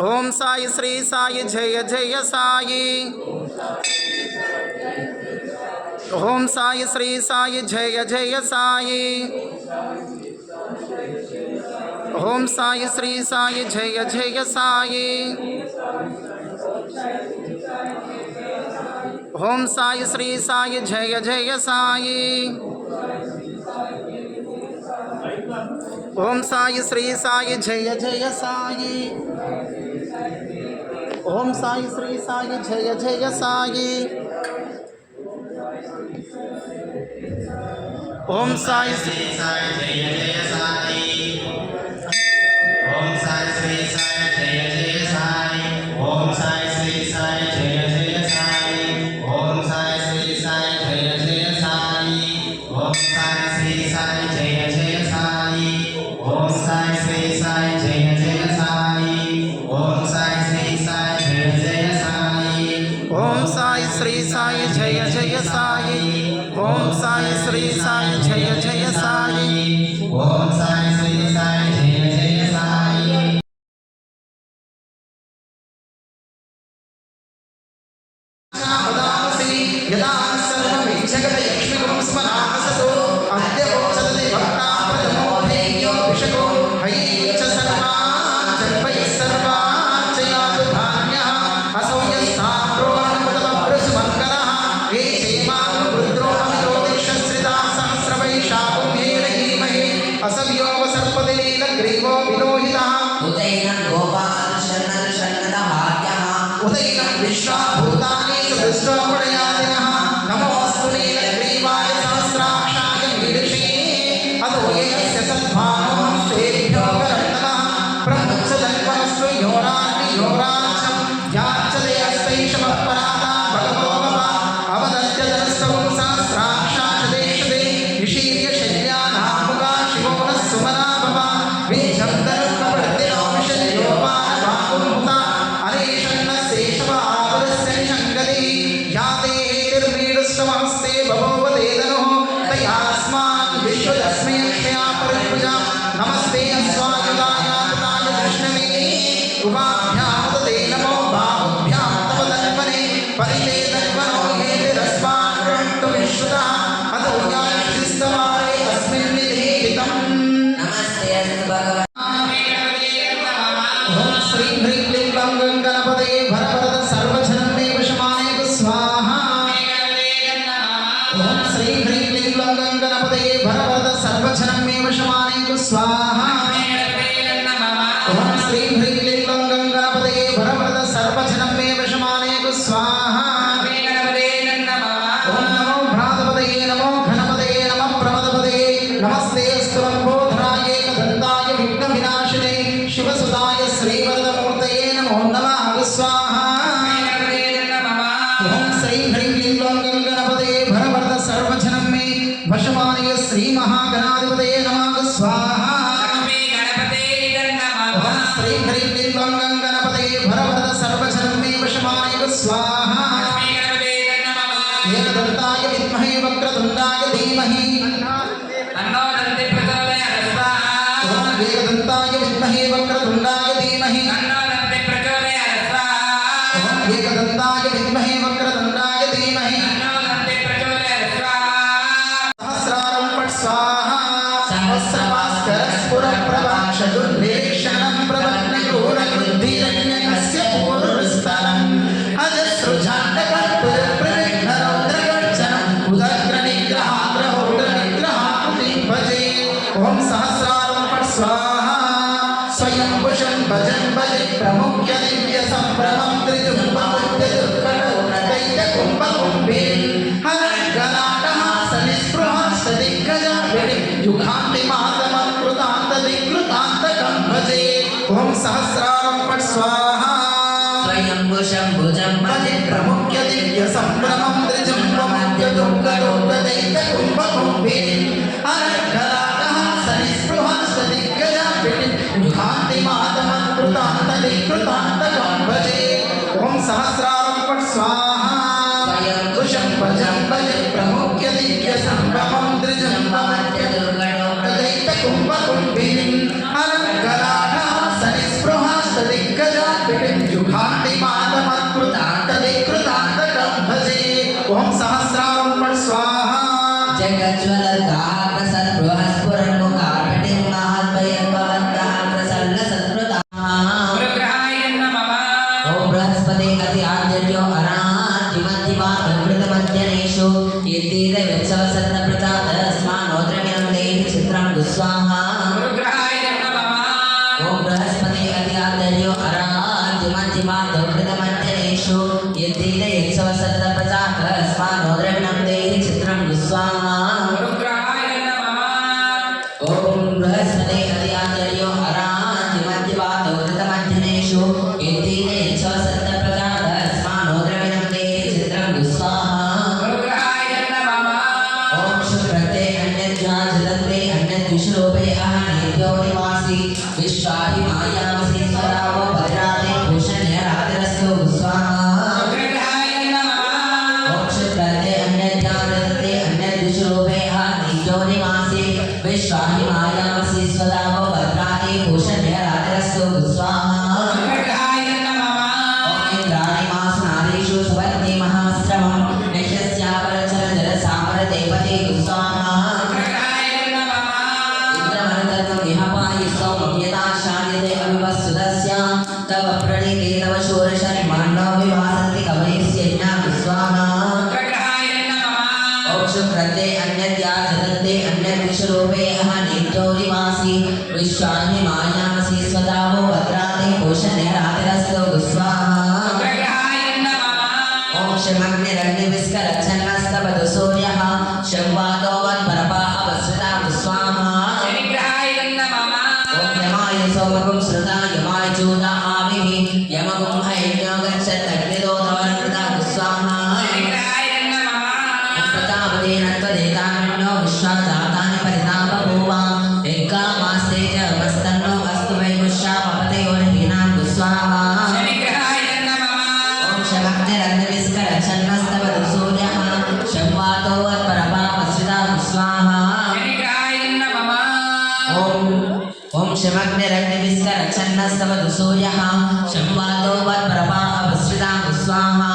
ఓం సాయి శ్రీ సాయి జయ జయ సాయి. ఓం సాయి శ్రీ సాయి జయ జయ సాయి. ఓం సాయి శ్రీ సాయి జయ జయ సాయి. ఓం సాయి శ్రీ సాయి జయ జయ సాయి. ఓం సాయి శ్రీ సాయి జయ జయ సాయి. ఓం సాయి శ్రీ సాయి జయ జయ సాయి. ఓం సాయి శ్రీ సాయి జయ జయ సాయి. ఓం సాయి శ్రీ సాయి జయ జయ సాయి. ఓం సాయి శ్రీ సాయి జయ జయ సాయి. ఓం సాయి శ్రీ సాయి జయ జయ సాయి. ఓం సాయి శ్రీ సాయి జయ జయ సాయి. ఓం సాయి శ్రీ సాయి జయ జయ సాయి. ఓం సాయి శ్రీ సాయి జయ జయ సాయి. ఓం సాయి శ్రీ సాయి జయ జయ సాయి. ఓం సాయి శ్రీ సాయి జయ జయ సాయి. ఓం సాయి శ్రీ సాయి జయ జయ సాయి. యదా సర్వమిచ్చగదయక్ష్మికం స్మరామసతో అద్యవోచదతి భక్తాపదమోధేయో విషకో హైచ సర్వాన్ జన్మయ సర్వాన్ చయాతు ధాన్యః అసౌ యస్థాప్రోన్ముతమప్రసుమంగళః ఏ చేమాను రుద్రో అమితో దిక్షశ్రితా సహస్రవైశాఖం హేళహీమహే అసవ్యోవ సర్పదిలీలగ్రీవో విలోహితః ఉదైనం గోపాలశరణశరణహార్యః ఉదైనం విశ్వాభూతాని సదృష్టోపడయాదినః నమోऽस्तु నీలగ్రీవాయ సహస్రాక్షాయ మీడిషే అదో యస్య సద్భానో శ్రేభ్యో గరత్తనః ప్రముచ్చదన్వనస్తు యోరాన్ని యోరాచం యాచ్చదే అస్తైష మత్పరాతా భగవో భవ అవదత్యదనస్తవం సహస్రాక్షాశదేశదే నిషీర్య శల్యానాముగా శివో నః సుమనా భవ వీజం ధనుర్నపర్దినో విషయోపానవాకుముత అనేషన్న శేషవ ఆవరస్య నిషంగది యాదే నిర్మీడుస్తమహస్తే భవోవదేదనో తయాస్మాన్ విశ్వదస్మై అక్షయా పరిపూజా నమస్తే అస్వాయుధాయ కృతాయ కృష్ణమే ఉభాభ్యాముదతే నమో బాహుభ్యాం తవ తన్మనే పరితే తన్మనో హేతిరస్మాన్ వృణక్తు విశ్రుతః అతో యాయుష్టిస్తవారే అస్మిన్ నిధీహితం. నమస్తే అస్తు భగవన్ ఓం శ్రీ హ్రీం క్లీం గ్లం గణపతయే భరవరద సర్వజనం మే వశమానేక స్వాహా. ఓం శ్రీ హ్రీం క్లీం గ్లం గణపతయే భరవరద సర్వజనం మే వశమానేక స్వాహా. ఓం శ్రీ హ్రీం క్లీం గ్లం గణపతయే భరవరద సర్వజనం మే వశమానేక స్వాహా. ఓం నమో భ్రాతపతయే నమో ఘనపతయే నమః ప్రమదపతయే నమస్తే అస్తు లంబోదరాయ ఏకదంతాయ విఘ్న వినాశినే శివసుతాయ శ్రీవరదమూర్తయే నమో నమః స్వాహా. ఓం శ్రీ హ్రీం క్లీం గ్లం గణపతయే భరవరద సర్వజనం మే వశమానయ శ్రీ మహాగణాధిపతయే నమః స్వాహా. ఓం శ్రీ హ్రీం క్లీం గ్లం గణపతయే భరవరద సర్వజనం మే వశమానయ స్వాహా. ఏకదంతాయ విద్మహే వక్రతుండాయ ధీమహి ఓం ఏకదంతాయ విద్మహే వక్రతుండాయ ధీమహి ఓం ఏకదంతాయ విద్మహే వక్రతుండాయ ధీమహి సహస్రారం పట్ స్వాహా. సహస్రభాస్కర స్ఫుర ప్రభాష దుర్నిరీక్షణం ప్రవన్న క్రూర బుద్ధిరన్యకస్య పూర్వస్థలం అజస్రుజాండకల్పుర ప్రవిఘ్న రౌద్రగర్జనం ఉదగ్ర నిగ్రహాగ్రహోడ నిగ్రహాకృతిం భజే. ఓం సహస్రారం పట్ స్వాహా. స్వయం పుషం భజన్ భజే ప్రముఖ్య దివ్య సంభ్రమం త్రిజుంబముద్య దుర్గణోదైత కుంభకుంభే హరగలాటహాస నిస్పృహాస్త దిగ్గజాభిడి యుగాంతి మాతమం కృతాంత దిగ్కృతాంతకం భజే. ఓం సహస్రారం పట్ స్వాహా. స్వయంభు శంభుజం భజే ప్రముఖ్య దివ్య సంభ్రమం త్రిజుంబముద్య దుర్గణోదైత కుంభకుంభే హరగలాటహాస నిస్పృహాస్త దిగ్గజాభిడి యుగాంతి మాతమం కృతాంత దిగ్కృతాంతకం భజే. ఓం సహస్రారం పట్ స్వాహా. స్వయంభు శంభుజం భజే ప్రముఖ్య దివ్య సంభ్రమం త్రిజుంబముద్య దుర్గణోదైత కుంభకుంభే హరగలాటహాస నిస్పృహాస్త దిగ్గజాభిడి दिग्गजापिटिं जुघान्ति मातमत्कृतान्तदिकृतान्तकं भजे ॐ सहस्रारं स्वाहा जगज्ज्वलदाः प्रसद्बृहस्फुरन्मुखार्पिटिं महाद्वयं भवन्तः प्रसन्नसत्कृताः गुरुग्रहाय नमः ॐ बृहस्पते गति आद्यर्यो अराजिमन्तिवादमृतमध्यनेषु यद्दीदवित्सवसत्तप्रचादस्मानोद्रमिनं देहि चित्रं गुस्वाहा गुरुग्रहाय नमः ॐ बृहस्पते गति आद्यर्यो अराजिमन्तिवादमृतमध्यनेषु यद्दीदवित्सवसत्तप्रचादस्मानोद्रमिनं देहि चित्रं गुस्वाहा गुरुग्रहाय नमः ॐ बृहस्पते गति आद्यर्यो अराजिमन्तिवादमृतमध्यनेषु यद्दीदवित्सवसत्तप्रचादस्मानोद्रमिनं देहि चित्रं गुस्वाहा गुरुग्रहाय नमः ॐ शुक्रते अन्यज्ञाजलते अन्यद्विषरूपे अहनेभ्यो निवासी विश्वाहि मायावसि स्वरावो भद्राते भूषण्य रातिरस्तु स्वाहा गुरुग्रहाय नमः ॐ शुक्रते अन्यज्ञाजलते अन्यद्विषरूपे अहनेभ्यो निवासी विश्वाहि मायावसि स्वरावो भद्राते भूषण्य रातिरस्तु स्वाहा गुरुग्रहाय नमः ॐ इन्द्राणि मासनादीषु सुवर्णे महाश्रमं निशस्यापरचर जलसामरदेवते स्वाहा गुरुग्रहाय नमः इन्द्रमरुदत्तं इहपायि सोमं यदा शायते अविवस्सुतस्य तव प्रणीते तव शूरशर्माणो विभासन्ति कवयस्यज्ञां स्वाहा गुरुग्रहाय नमः ॐ शुक्रते अन्यद्याजदन्ते अन्यद्विषरूपे अहनेभ्यो निवासी विश्वानि मायासि स्वदावो भद्राते भूषणे रातिरस्तु स्वाहा गुरुग्रहाय नमः ॐ शमग्निरग्निविस्करच्छन्नस्तवतु सूर्यः शंवातो वन्परपा अवसृता स्वाहा शनिग्रहाय नमः ॐ यमाय सोमगुं श्रुता यमाय चूता आविः यमगुं हैन्यो गच्छन्नग्निदोतवरकृता स्वाहा शनिग्रहाय नमः ॐ प्रतापतेन त्वदेतान्यो विश्वाजातानि परितापपूर्वा एकामास्ते च वस्तन्नो अस्तु वैमुष्यामपतयोर्हीनां स्वाहा शनिग्रहाय नमः ॐ शमग्निरग्निविस्करच्छन्नस्तवतु सूर्यः शंवातो वत्परपावसृता स्वाहा शनिग्रहाय नमः ॐ शमग्निरग्निविस्करच्छन्नस्तवतु सूर्यः शंवातो वत्परपावसृता स्वाहा